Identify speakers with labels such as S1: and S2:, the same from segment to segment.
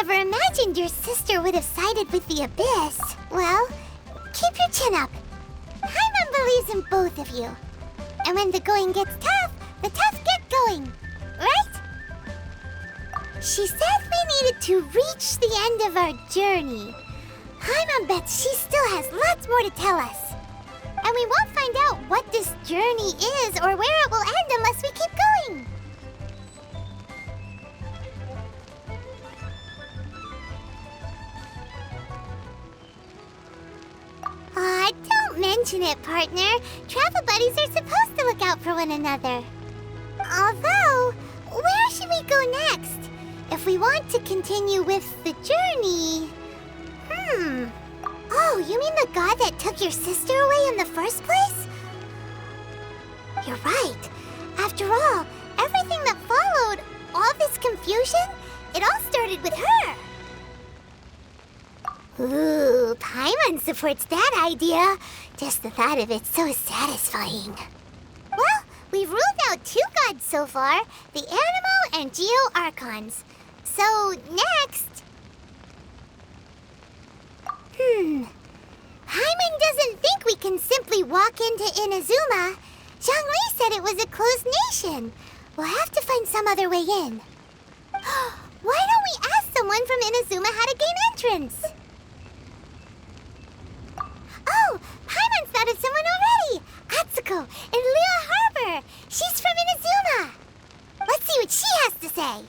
S1: never imagined your sister would have sided with the Abyss. Well, keep your chin up. Paimon believes in both of you. And when the going gets tough, the tough get going. Right? She said we needed to reach the end of our journey. Paimon bets she still has lots more to tell us. And we won't find out what this journey is or where it will end unless we keep going. Aw, don't mention it, partner. Travel buddies are supposed to look out for one another. Although, where should we go next? If we want to continue with the journey... Oh, you mean the god that took your sister away in the first place? You're right. After all, everything that followed, all this confusion, it all started with her. Ooh, Paimon supports that idea. Just the thought of it's so satisfying. Well, we've ruled out 2 gods so far, the Animo and Geo Archons. So, next... Paimon doesn't think we can simply walk into Inazuma. Zhongli said it was a closed nation. We'll have to find some other way in. Why don't we ask someone from Inazuma how to gain entrance? Oh, Paimon's thought of someone already! Atsuko in Liyue Harbor! She's from Inazuma! Let's see what she has to say!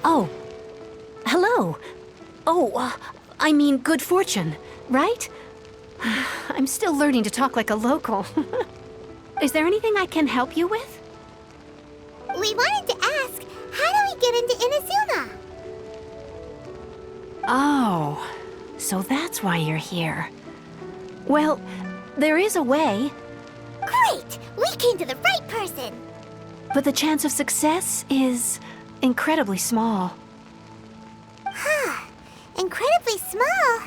S2: Oh. Hello. Oh, I mean good fortune, right? I'm still learning to talk like a local. Is there anything I can help you with?
S1: We wanted to ask, how do we get into Inazuma?
S2: Oh, so that's why you're here. Well, there is a way.
S1: Great! We came to the right person!
S2: But the chance of success is incredibly small.
S1: Huh. Incredibly small?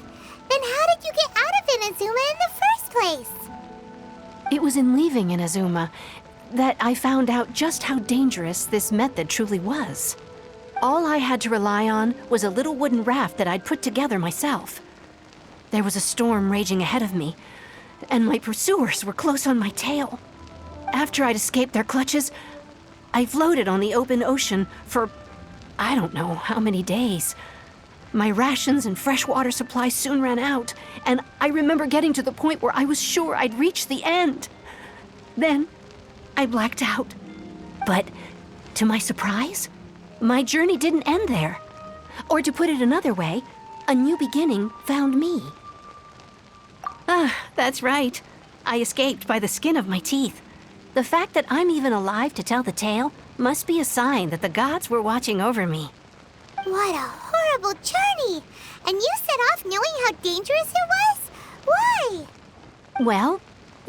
S1: Then how did you get out of Inazuma in the first place?
S2: It was in leaving Inazuma that I found out just how dangerous this method truly was. All I had to rely on was a little wooden raft that I'd put together myself. There was a storm raging ahead of me, and my pursuers were close on my tail. After I'd escaped their clutches, I floated on the open ocean for I don't know how many days. My rations and freshwater supplies soon ran out, and I remember getting to the point where I was sure I'd reached the end. Then, I blacked out. But, to my surprise, my journey didn't end there. Or to put it another way, a new beginning found me. That's right. I escaped by the skin of my teeth. The fact that I'm even alive to tell the tale must be a sign that the gods were watching over me.
S1: What a horrible journey! And you set off knowing how dangerous it was? Why?
S2: Well,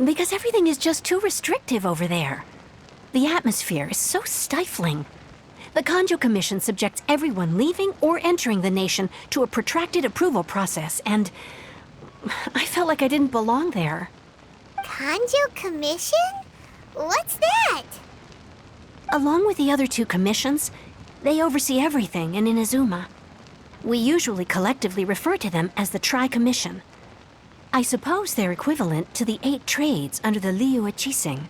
S2: because everything is just too restrictive over there. The atmosphere is so stifling. The Kanjo Commission subjects everyone leaving or entering the nation to a protracted approval process, and I felt like I didn't belong there.
S1: Kanjo Commission? What's that?
S2: Along with the other two commissions, they oversee everything in Inazuma. We usually collectively refer to them as the Tri-Commission. I suppose they're equivalent to the 8 trades under the Liyue Chising.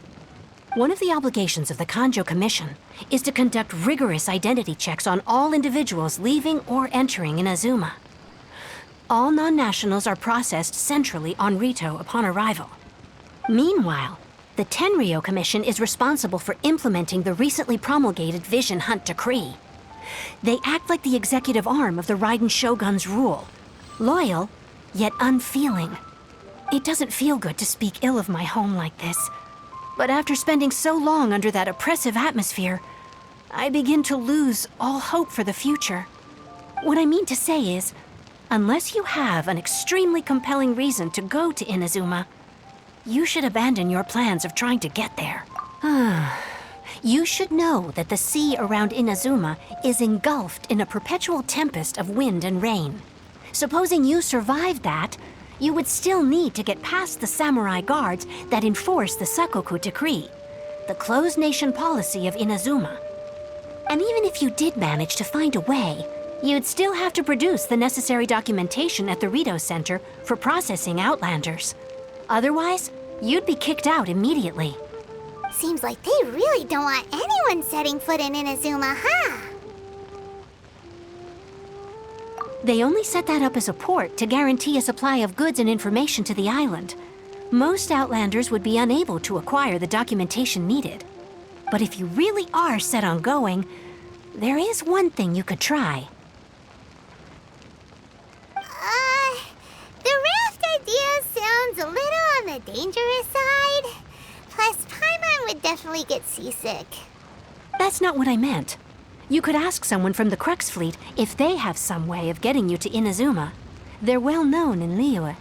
S2: One of the obligations of the Kanjo Commission is to conduct rigorous identity checks on all individuals leaving or entering Inazuma. All non-nationals are processed centrally on Rito upon arrival. Meanwhile, the Tenryo Commission is responsible for implementing the recently promulgated Vision Hunt Decree. They act like the executive arm of the Raiden Shogun's rule. Loyal, yet unfeeling. It doesn't feel good to speak ill of my home like this. But after spending so long under that oppressive atmosphere, I begin to lose all hope for the future. What I mean to say is, unless you have an extremely compelling reason to go to Inazuma, you should abandon your plans of trying to get there. You should know that the sea around Inazuma is engulfed in a perpetual tempest of wind and rain. Supposing you survived that, you would still need to get past the samurai guards that enforce the Sakoku Decree, the closed nation policy of Inazuma. And even if you did manage to find a way, you'd still have to produce the necessary documentation at the Rito Center for processing Outlanders. Otherwise, you'd be kicked out immediately.
S1: Seems like they really don't want anyone setting foot in Inazuma, huh?
S2: They only set that up as a port to guarantee a supply of goods and information to the island. Most Outlanders would be unable to acquire the documentation needed. But if you really are set on going, there is one thing you could try.
S1: The raft idea sounds a little on the dangerous side. Plus, Paimon would definitely get seasick.
S2: That's not what I meant. You could ask someone from the Crux Fleet if they have some way of getting you to Inazuma. They're well known in Liyue.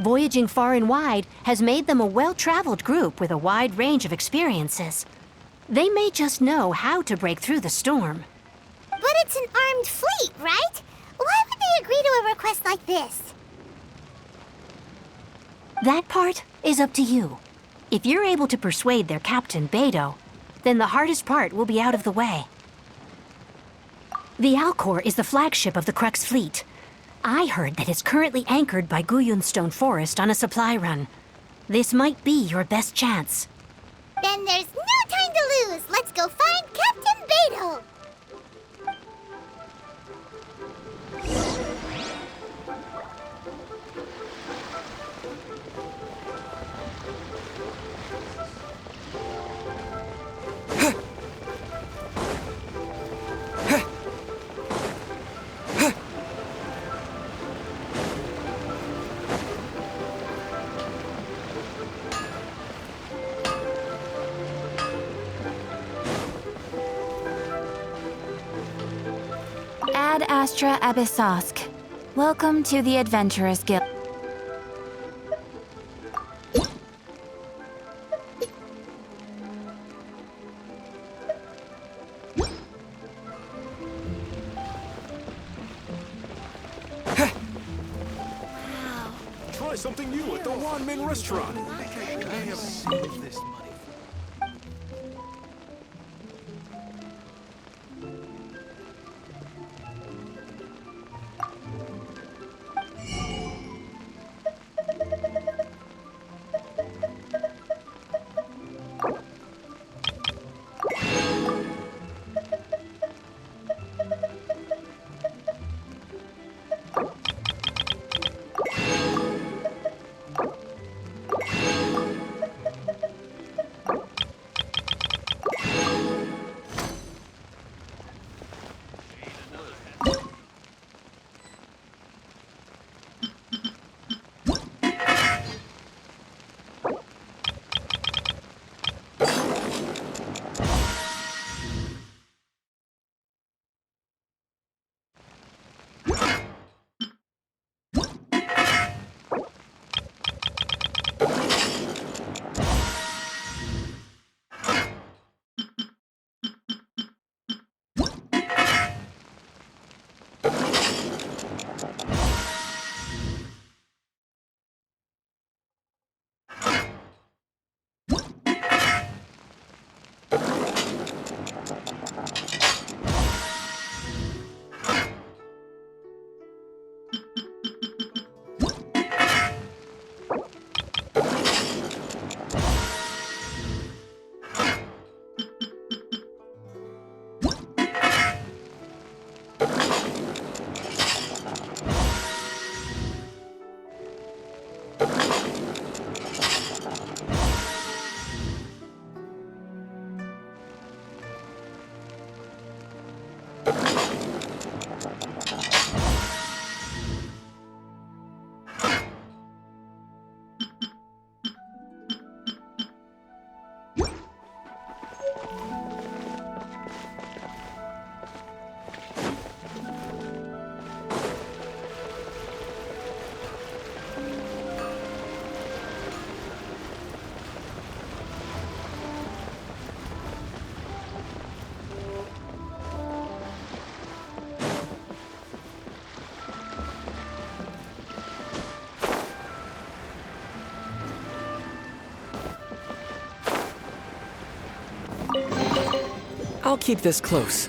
S2: Voyaging far and wide has made them a well-traveled group with a wide range of experiences. They may just know how to break through the storm.
S1: But it's an armed fleet, right? Why would they agree to a request like this?
S2: That part is up to you. If you're able to persuade their captain, Beidou, then the hardest part will be out of the way. The Alcor is the flagship of the Crux Fleet. I heard that it's currently anchored by Guyunstone Forest on a supply run. This might be your best chance.
S1: Then there's no time to lose. Let's go find Captain Beidou.
S3: Ad Astra Abyssosk. Welcome to the Adventurers Guild.
S4: Try something new at the Wanmin restaurant. I have saved this money.
S5: I'll keep this close.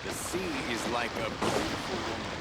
S4: The sea is like a beautiful woman.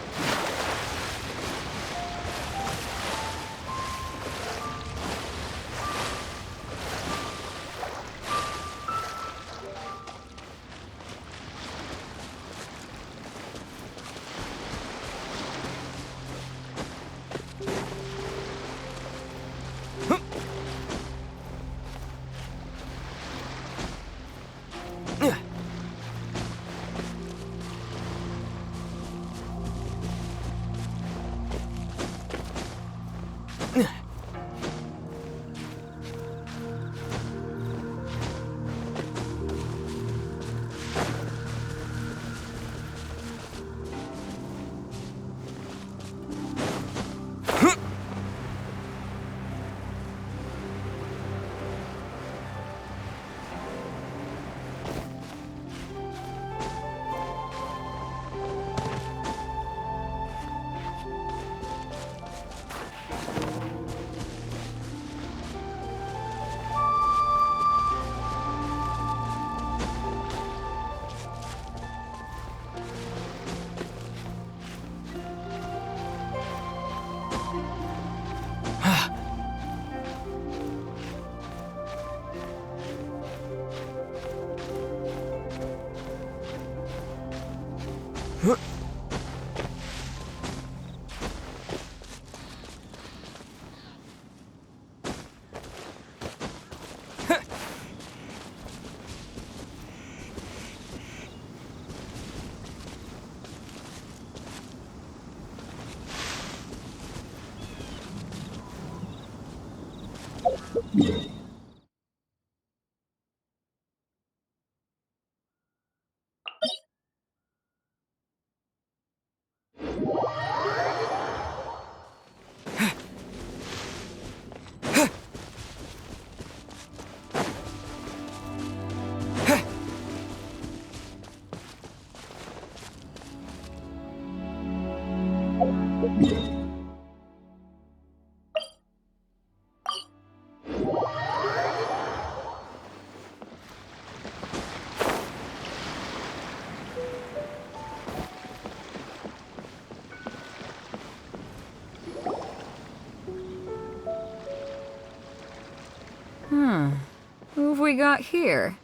S6: Who have we got here?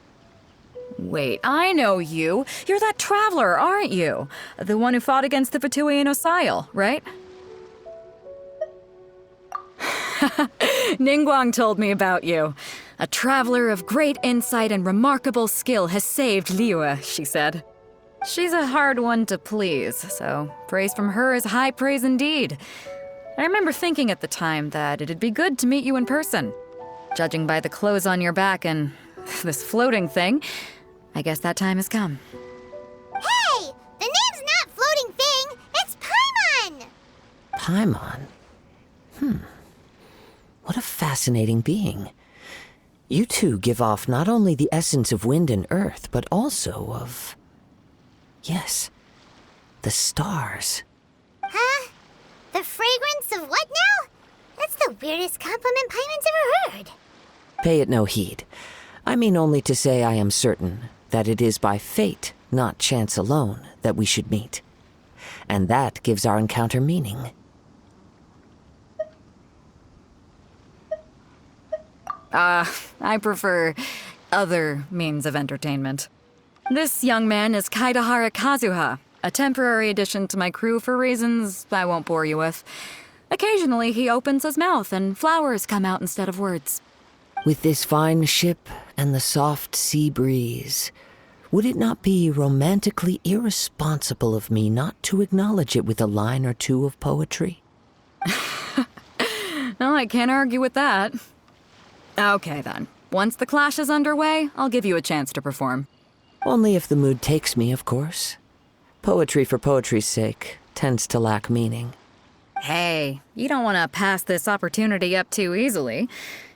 S6: Wait, I know you. You're that traveler, aren't you? The one who fought against the Fatui and Osile, right? Ningguang told me about you. A traveler of great insight and remarkable skill has saved Liyue, she said. She's a hard one to please, so praise from her is high praise indeed. I remember thinking at the time that it'd be good to meet you in person. Judging by the clothes on your back and this floating thing, I guess that time has come.
S1: Hey! The name's not Floating Thing! It's Paimon!
S7: Paimon? What a fascinating being. You two give off not only the essence of wind and earth, but also of... yes, the stars.
S1: Huh? The fragrance of what now? That's the weirdest compliment Paimon's ever heard.
S7: Pay it no heed. I mean only to say I am certain that it is by fate not chance alone, that we should meet. And that gives our encounter meaning.
S6: I prefer other means of entertainment. This young man is Kaidahara Kazuha, a temporary addition to my crew for reasons I won't bore you with. Occasionally, he opens his mouth and flowers come out instead of words.
S7: With this fine ship and the soft sea breeze, would it not be romantically irresponsible of me not to acknowledge it with a line or two of poetry?
S6: No, I can't argue with that. Okay, then. Once the clash is underway, I'll give you a chance to perform.
S7: Only if the mood takes me, of course. Poetry for poetry's sake tends to lack meaning.
S6: Hey, you don't want to pass this opportunity up too easily,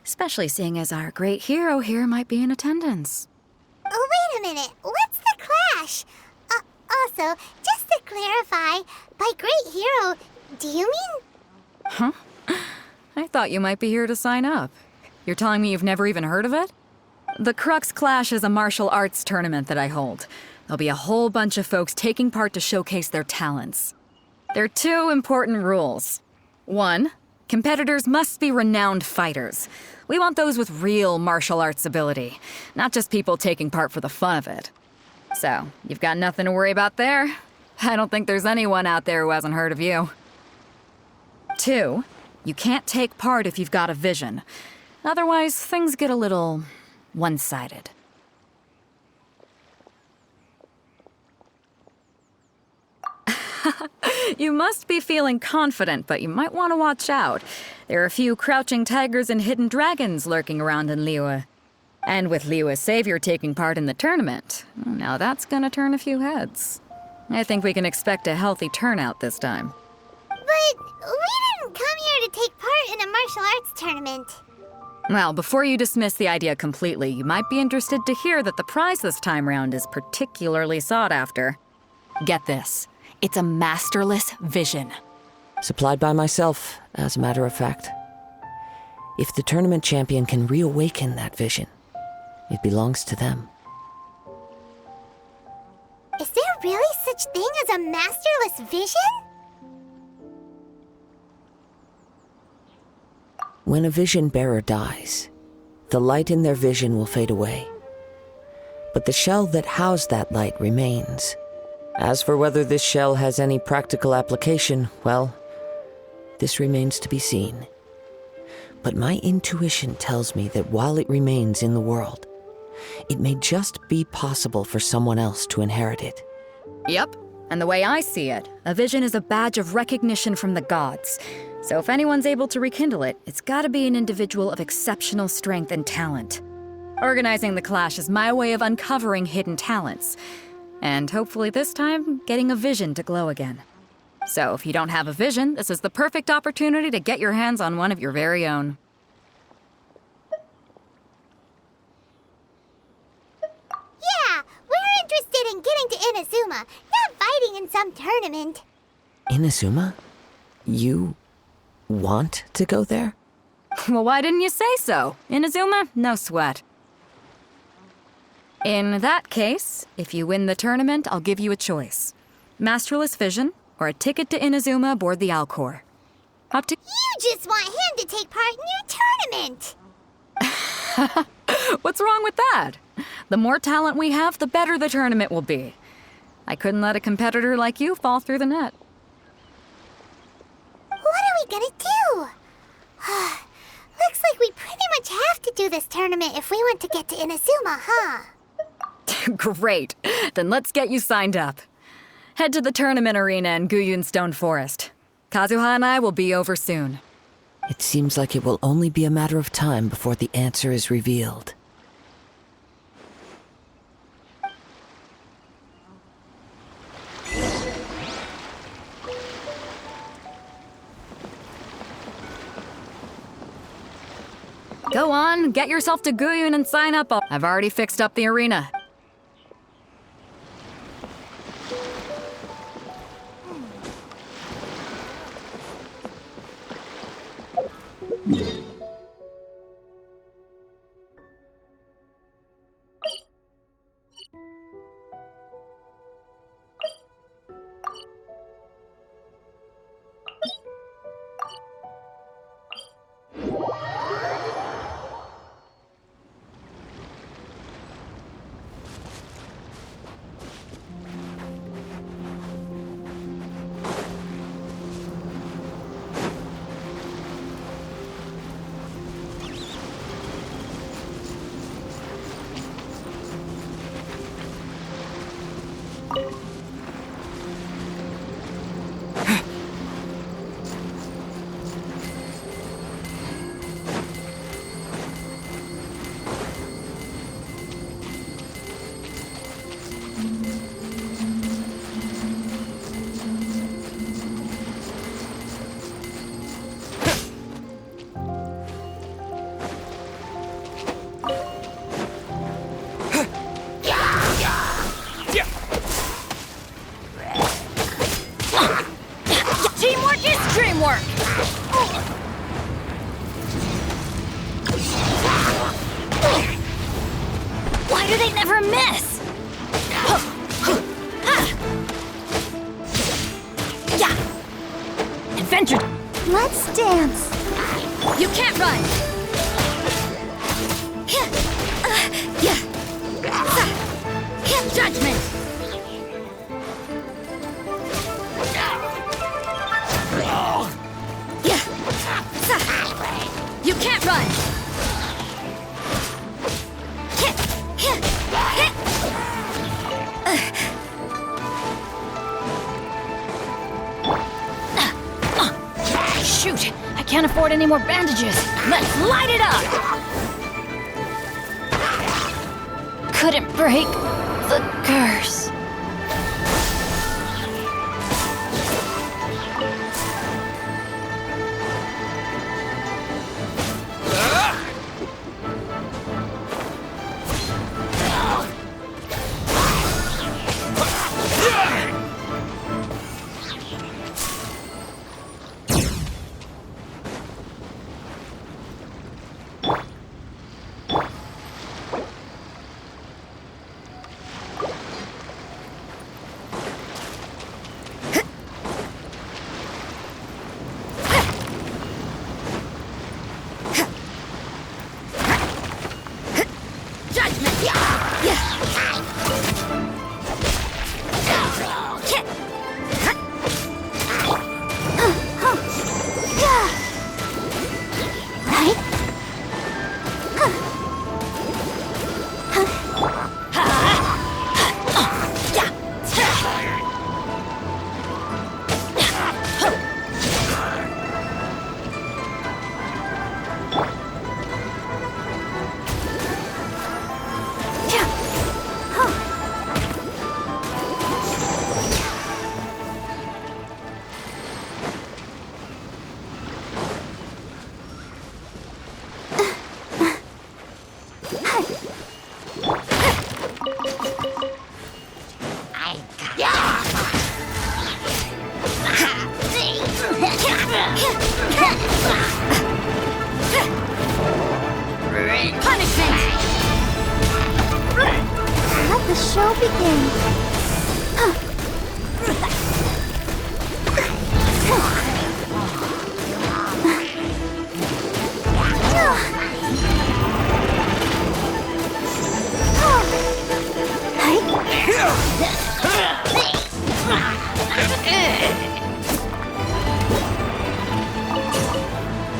S6: especially seeing as our great hero here might be in attendance.
S1: Oh, wait a minute. What's the clash? Also, just to clarify, by great hero, do you mean?
S6: I thought you might be here to sign up. You're telling me you've never even heard of it? The Crux Clash is a martial arts tournament that I hold. There'll be a whole bunch of folks taking part to showcase their talents. There are two important rules. One, competitors must be renowned fighters. We want those with real martial arts ability, not just people taking part for the fun of it. So, you've got nothing to worry about there. I don't think there's anyone out there who hasn't heard of you. Two, you can't take part if you've got a vision. Otherwise, things get a little one-sided. You must be feeling confident, but you might want to watch out. There are a few crouching tigers and hidden dragons lurking around in Liyue. And with Liyue's savior taking part in the tournament, now that's gonna turn a few heads. I think we can expect a healthy turnout this time.
S1: But we didn't come here to take part in a martial arts tournament.
S6: Well, before you dismiss the idea completely, you might be interested to hear that the prize this time round is particularly sought after. Get this. It's a masterless vision.
S7: Supplied by myself, as a matter of fact. If the tournament champion can reawaken that vision, it belongs to them.
S1: Is there really such thing as a masterless vision?
S7: When a vision bearer dies, the light in their vision will fade away. But the shell that housed that light remains. As for whether this shell has any practical application, well, this remains to be seen. But my intuition tells me that while it remains in the world, it may just be possible for someone else to inherit it.
S6: Yep. And the way I see it, a vision is a badge of recognition from the gods. So if anyone's able to rekindle it, it's gotta be an individual of exceptional strength and talent. Organizing the clash is my way of uncovering hidden talents. And hopefully this time, getting a vision to glow again. So if you don't have a vision, this is the perfect opportunity to get your hands on one of your very own.
S1: Yeah, we're interested in getting to Inazuma, not fighting in some tournament.
S7: Inazuma? You want to go there?
S6: Well, why didn't you say so? Inazuma? No sweat. In that case, if you win the tournament, I'll give you a choice. Masterless Vision, or a ticket to Inazuma aboard the Alcor. Up to—
S1: You just want him to take part in your tournament.
S6: What's wrong with that? The more talent we have, the better the tournament will be. I couldn't let a competitor like you fall through the net.
S1: What are we gonna do? Looks like we pretty much have to do this tournament if we want to get to Inazuma, huh?
S6: Great. Then let's get you signed up. Head to the tournament arena in Guyun Stone Forest. Kazuha and I will be over soon.
S7: It seems like it will only be a matter of time before the answer is revealed.
S6: Go on, get yourself to Guyun and sign up. I've already fixed up the arena.
S2: Why do they never miss? Yeah! Adventure!
S1: Let's dance.
S2: You can't run! Judgment! You can't run! Shoot! I can't afford any more bandages! Let's light it up! Couldn't break the curse.
S1: Let the show begin.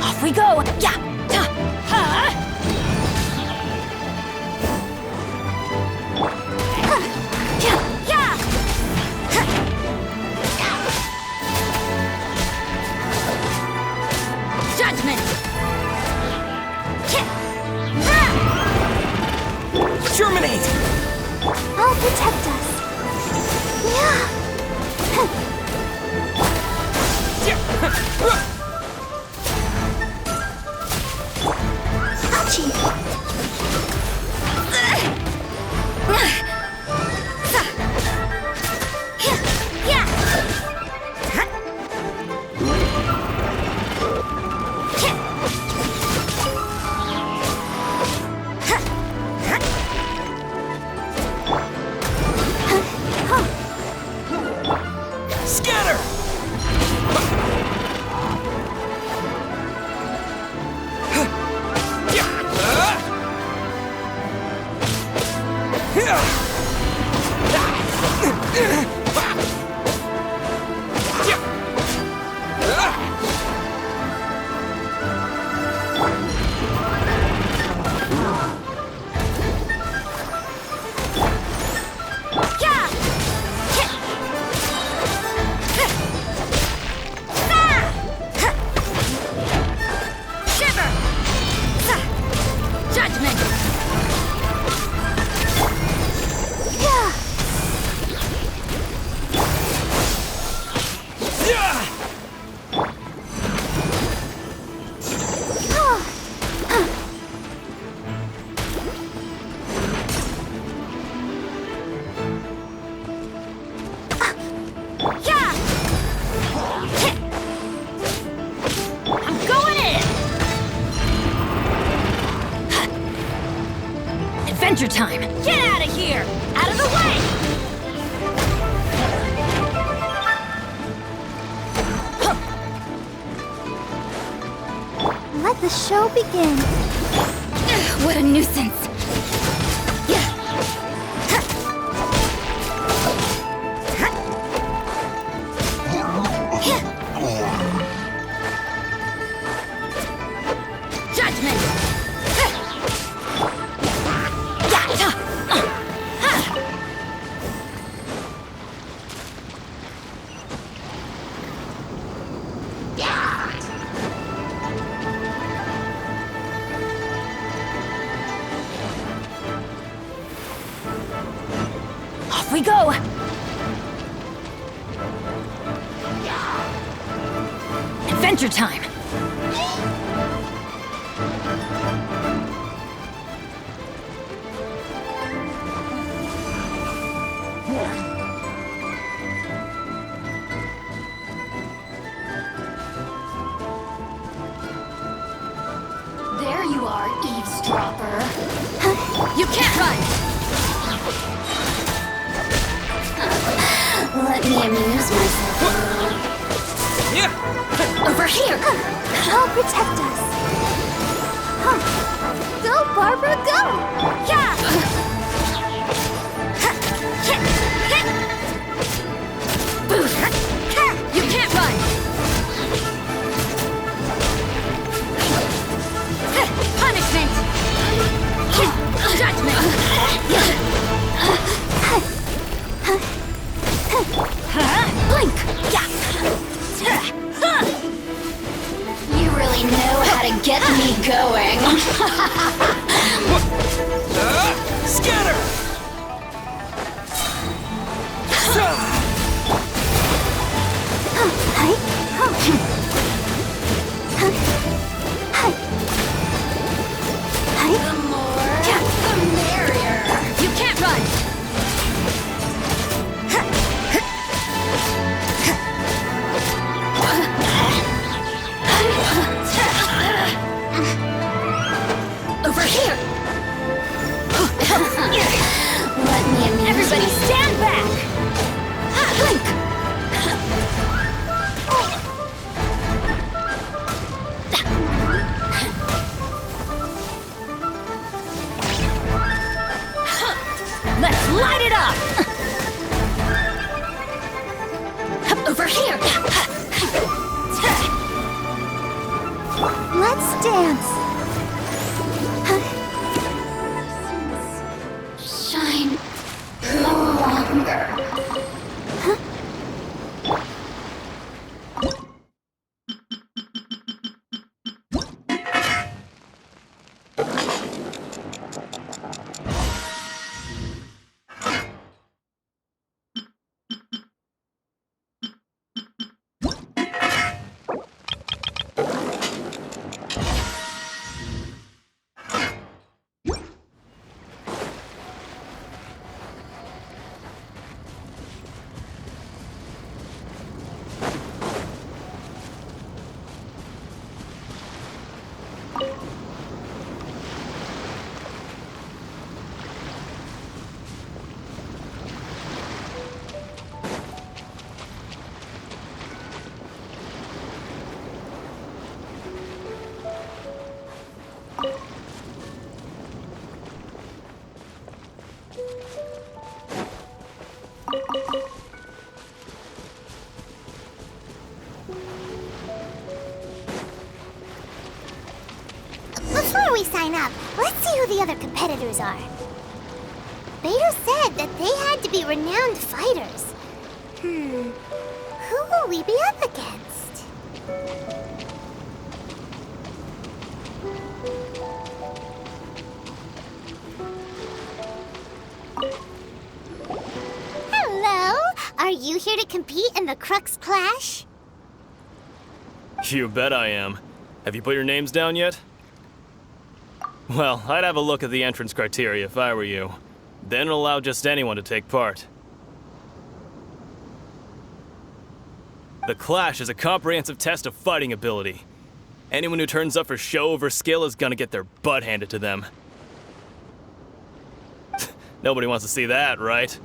S2: Off we go! Yeah! Judgment!
S7: Germinate!
S1: I'll protect us. Yeah. Ouchie.
S7: Scatter!
S2: Adventure time! Get out of here! Out of the way!
S1: Let the show begin.
S2: What a nuisance! Judgment! Off we go! Adventure time! There you are, eavesdropper. You can't run! Let me amuse myself a little. Over here!
S1: I'll protect us. Go, Barbara, go!
S2: Yeah! You can't run! Punishment! Judgment! Blink! You really know how to get me going.
S4: Scatter!
S2: The more, the merrier. You can't run! Over here! Let me amuse Everybody stand back! Blink! Let's light it up! Over here!
S1: Let's dance.
S2: Shine no longer.
S1: Before we sign up, let's see who the other competitors are. Beto said that they had to be renowned fighters. Who will we be up against? Hello! Are you here to compete in the Crux Clash?
S4: You bet I am. Have you put your names down yet? Well, I'd have a look at the entrance criteria if I were you. Then allow just anyone to take part. The Clash is a comprehensive test of fighting ability. Anyone who turns up for show over skill is gonna get their butt handed to them.
S5: Nobody wants to see that, right?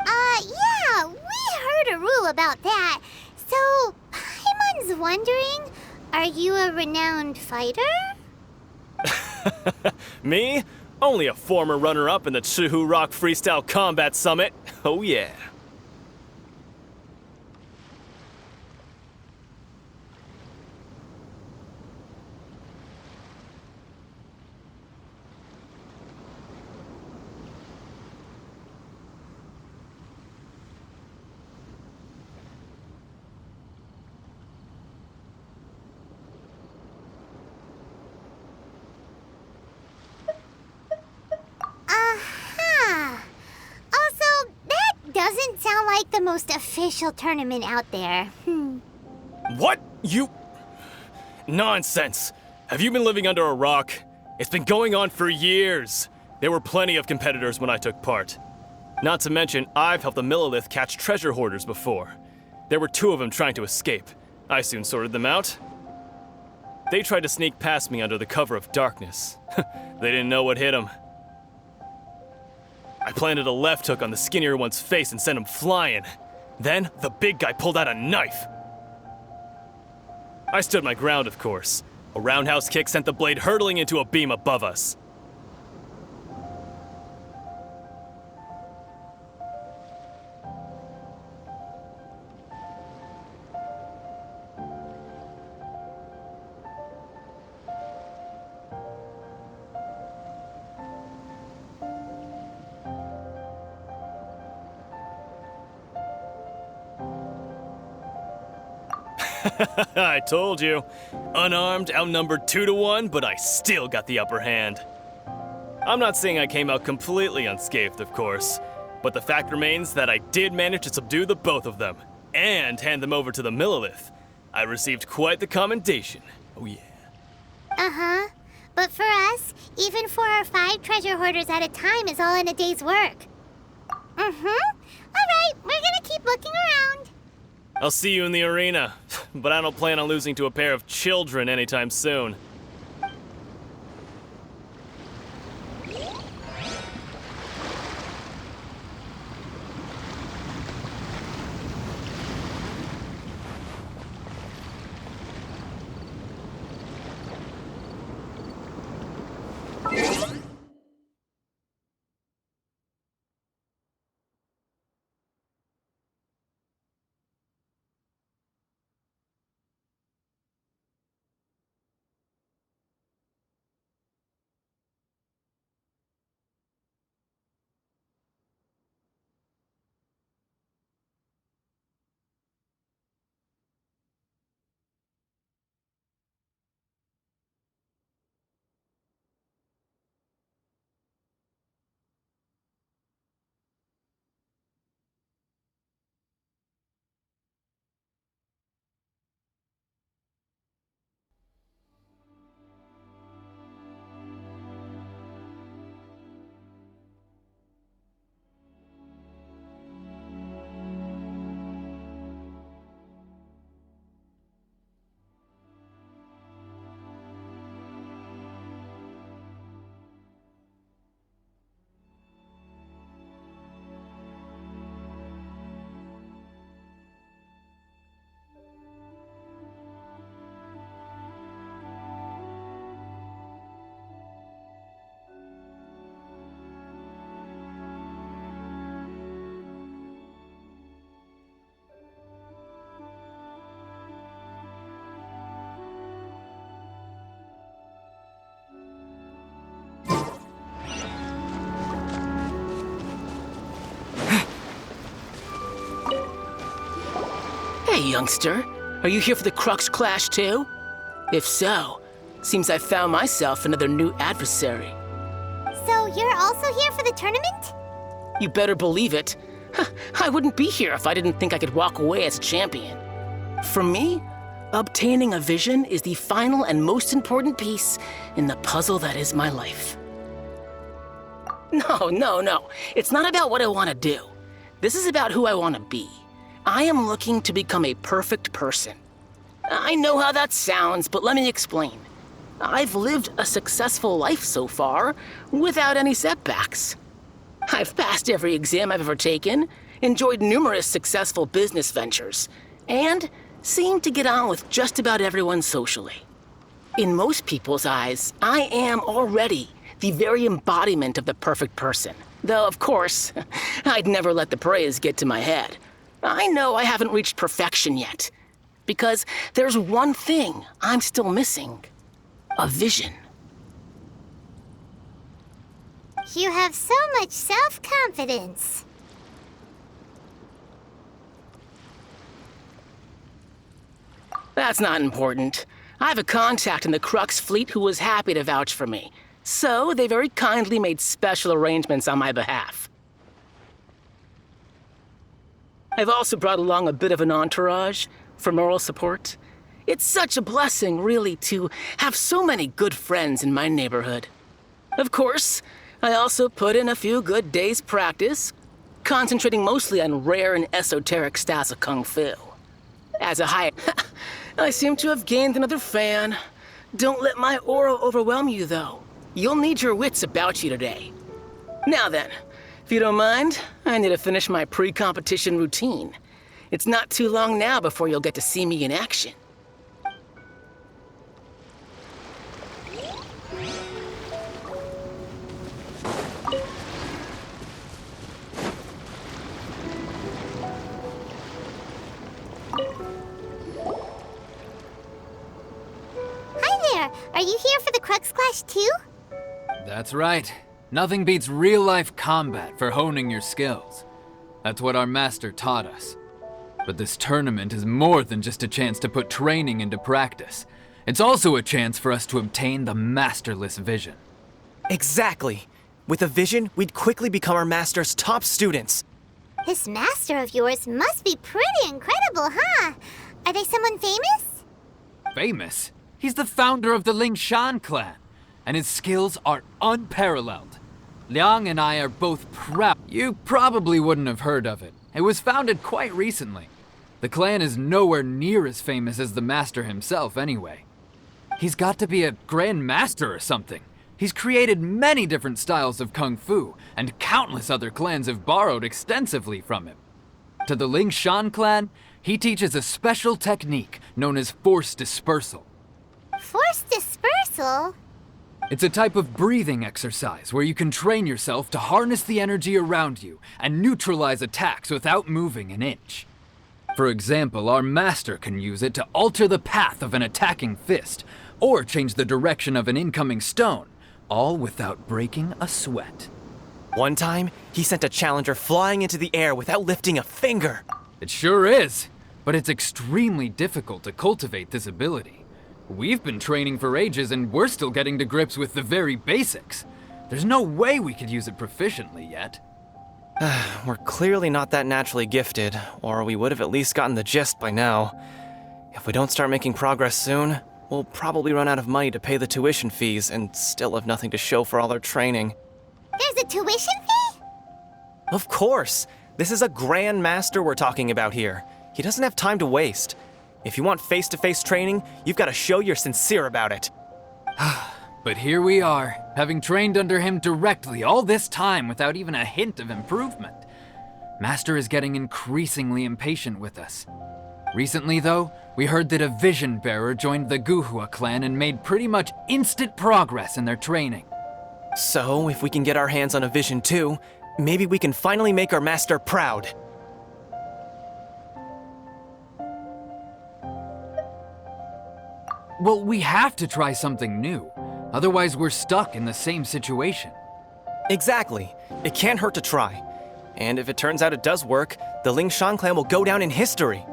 S1: Yeah, we heard a rule about that. So, Paimon's wondering, are you a renowned fighter?
S5: Me? Only a former runner-up in the Chihu Rock Freestyle Combat Summit. Oh yeah.
S1: Aha! Also, that doesn't sound like the most official tournament out there.
S5: What? You... Nonsense. Have you been living under a rock? It's been going on for years. There were plenty of competitors when I took part. Not to mention, I've helped the Millilith catch treasure hoarders before. There were 2 of them trying to escape. I soon sorted them out. They tried to sneak past me under the cover of darkness. They didn't know what hit them. I planted a left hook on the skinnier one's face and sent him flying. Then, the big guy pulled out a knife. I stood my ground, of course. A roundhouse kick sent the blade hurtling into a beam above us. I told you. Unarmed, outnumbered 2 to 1, but I still got the upper hand. I'm not saying I came out completely unscathed, of course, but the fact remains that I did manage to subdue the both of them, and hand them over to the Millilith. I received quite the commendation. Oh yeah.
S1: Uh-huh. But for us, even 4 or 5 treasure hoarders at a time is all in a day's work. Mm-hmm. Alright, we're gonna keep looking around.
S5: I'll see you in the arena, but I don't plan on losing to a pair of children anytime soon.
S8: Hey, youngster. Are you here for the Crux Clash too? If so, seems I found myself another new adversary.
S1: So you're also here for the tournament?
S8: You better believe it. I wouldn't be here if I didn't think I could walk away as a champion. For me, obtaining a vision is the final and most important piece in the puzzle that is my life. No. It's not about what I want to do. This is about who I want to be. I am looking to become a perfect person. I know how that sounds, but let me explain. I've lived a successful life so far, without any setbacks. I've passed every exam I've ever taken, enjoyed numerous successful business ventures, and seem to get on with just about everyone socially. In most people's eyes, I am already the very embodiment of the perfect person. Though, of course, I'd never let the praise get to my head. I know I haven't reached perfection yet, because there's one thing I'm still missing. A vision.
S1: You have so much self-confidence.
S8: That's not important. I have a contact in the Crux fleet who was happy to vouch for me. So they very kindly made special arrangements on my behalf. I've also brought along a bit of an entourage for moral support. It's such a blessing, really, to have so many good friends in my neighborhood. Of course, I also put in a few good days' practice, concentrating mostly on rare and esoteric styles of Kung Fu. As a high... I seem to have gained another fan. Don't let my aura overwhelm you, though. You'll need your wits about you today. Now then, if you don't mind, I need to finish my pre-competition routine. It's not too long now before you'll get to see me in action.
S1: Are you here for the Crux Clash too?
S9: That's right. Nothing beats real-life combat for honing your skills. That's what our master taught us. But this tournament is more than just a chance to put training into practice. It's also a chance for us to obtain the masterless vision.
S10: Exactly. With a vision, we'd quickly become our master's top students.
S1: This master of yours must be pretty incredible, huh? Are they someone famous?
S9: Famous? He's the founder of the Lingshan clan, and his skills are unparalleled. Liang and I are both proud. You probably wouldn't have heard of it. It was founded quite recently. The clan is nowhere near as famous as the master himself anyway. He's got to be a grand master or something. He's created many different styles of Kung Fu, and countless other clans have borrowed extensively from him. To the Lingshan clan, he teaches a special technique known as force dispersal.
S1: Force dispersal?
S9: It's a type of breathing exercise where you can train yourself to harness the energy around you and neutralize attacks without moving an inch. For example, our master can use it to alter the path of an attacking fist, or change the direction of an incoming stone, all without breaking a sweat.
S10: One time, he sent a challenger flying into the air without lifting a finger.
S9: It sure is, but it's extremely difficult to cultivate this ability. We've been training for ages and we're still getting to grips with the very basics. There's no way we could use it proficiently yet.
S10: We're clearly not that naturally gifted, or we would have at least gotten the gist by now. If we don't start making progress soon, we'll probably run out of money to pay the tuition fees and still have nothing to show for all our training.
S1: There's a tuition fee?
S10: Of course! This is a Grand Master we're talking about here. He doesn't have time to waste. If you want face-to-face training, you've got to show you're sincere about it.
S9: But here we are, having trained under him directly all this time without even a hint of improvement. Master is getting increasingly impatient with us. Recently, though, we heard that a vision bearer joined the Guhua clan and made pretty much instant progress in their training.
S10: So, if we can get our hands on a vision too, maybe we can finally make our master proud.
S9: Well, we have to try something new. Otherwise, we're stuck in the same situation.
S10: Exactly. It can't hurt to try. And if it turns out it does work, the Lingshan clan will go down in history.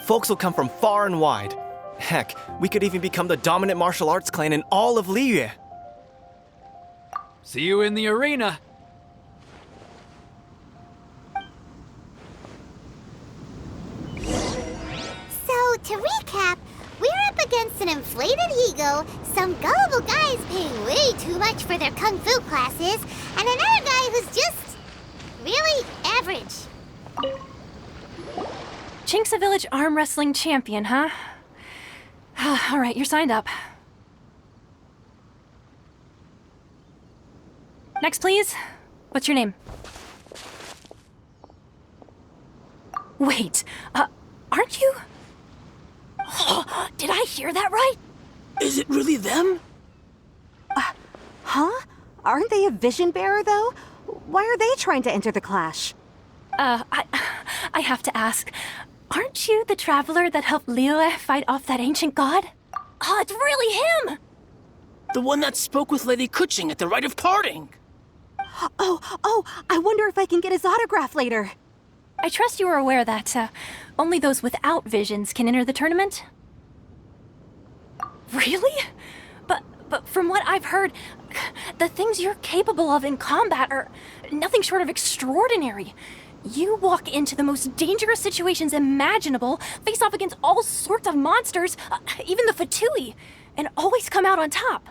S10: Folks will come from far and wide. Heck, we could even become the dominant martial arts clan in all of Liyue.
S9: See you in the arena.
S1: So, to recap, we're up against an inflated ego, some gullible guys paying way too much for their kung fu classes, and another guy who's just really average.
S2: Chink's a village arm wrestling champion, huh? All right, you're signed up. Next, please. What's your name? Wait, aren't you? Did I hear that right?
S8: Is it really them?
S11: Huh? Aren't they a vision bearer, though? Why are they trying to enter the clash?
S2: I have to ask, aren't you the traveler that helped Liyue fight off that ancient god? Oh, it's really him!
S8: The one that spoke with Lady Kuching at the rite of parting.
S11: Oh, I wonder if I can get his autograph later.
S2: I trust you are aware that, only those without visions can enter the tournament? Really? But from what I've heard, the things you're capable of in combat are nothing short of extraordinary. You walk into the most dangerous situations imaginable, face off against all sorts of monsters, even the Fatui, and always come out on top.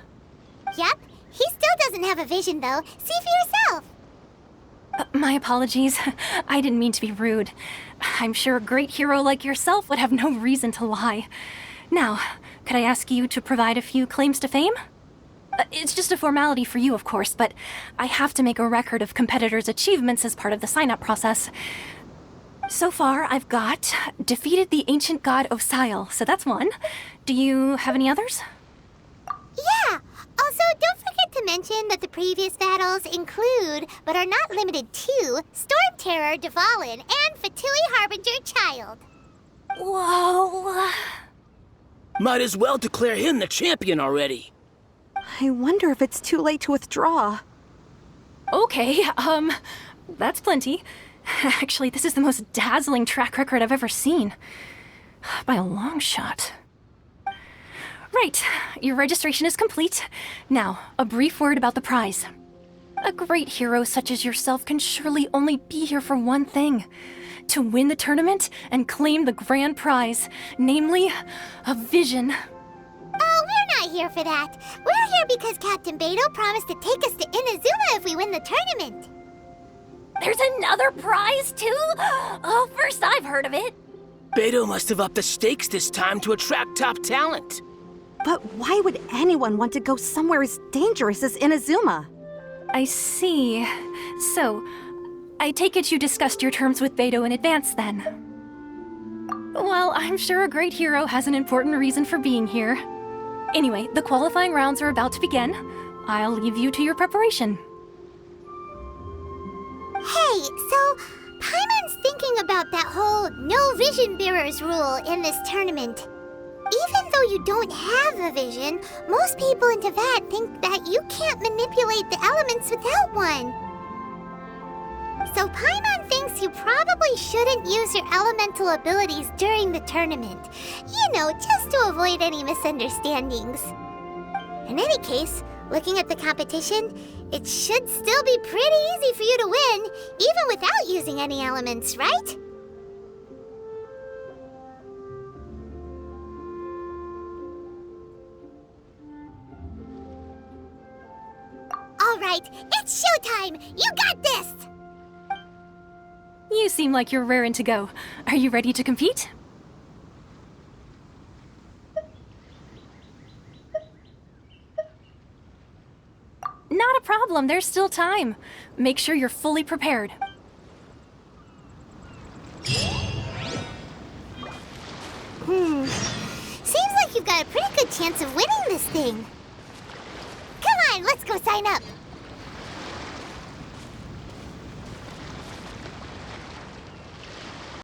S1: Yep, he still doesn't have a vision, though. See for yourself.
S2: My apologies. I didn't mean to be rude. I'm sure a great hero like yourself would have no reason to lie. Now, could I ask you to provide a few claims to fame? It's just a formality for you, of course, but I have to make a record of competitors' achievements as part of the sign-up process. So far, I've got defeated the ancient god Osile, so that's one. Do you have any others?
S1: Yeah! Also, don't forget to mention that the previous battles include, but are not limited to, Storm Terror Dvalin and Fatui Harbinger Child.
S2: Whoa!
S8: Might as well declare him the champion already.
S11: I wonder if it's too late to withdraw.
S2: Okay, that's plenty. Actually, this is the most dazzling track record I've ever seen. By a long shot. Right, your registration is complete. Now, a brief word about the prize. A great hero such as yourself can surely only be here for one thing. To win the tournament and claim the grand prize, namely, a vision.
S1: Oh, we're not here for that. We're here because Captain Beto promised to take us to Inazuma if we win the tournament.
S2: There's another prize, too? Oh, first I've heard of it.
S8: Beto must have upped the stakes this time to attract top talent.
S11: But why would anyone want to go somewhere as dangerous as Inazuma?
S2: I see. So, I take it you discussed your terms with Beto in advance, then? Well, I'm sure a great hero has an important reason for being here. Anyway, the qualifying rounds are about to begin. I'll leave you to your preparation.
S1: Hey, so Paimon's thinking about that whole no vision bearers rule in this tournament. Even though you don't have a vision, most people in Teyvat think that you can't manipulate the elements without one. So Paimon thinks you probably shouldn't use your elemental abilities during the tournament. You know, just to avoid any misunderstandings. In any case, looking at the competition, it should still be pretty easy for you to win, even without using any elements, right? All right, it's showtime! You got this!
S2: You seem like you're raring to go. Are you ready to compete? Not a problem, there's still time. Make sure you're fully prepared.
S1: Seems like you've got a pretty good chance of winning this thing. Come on, let's go sign up.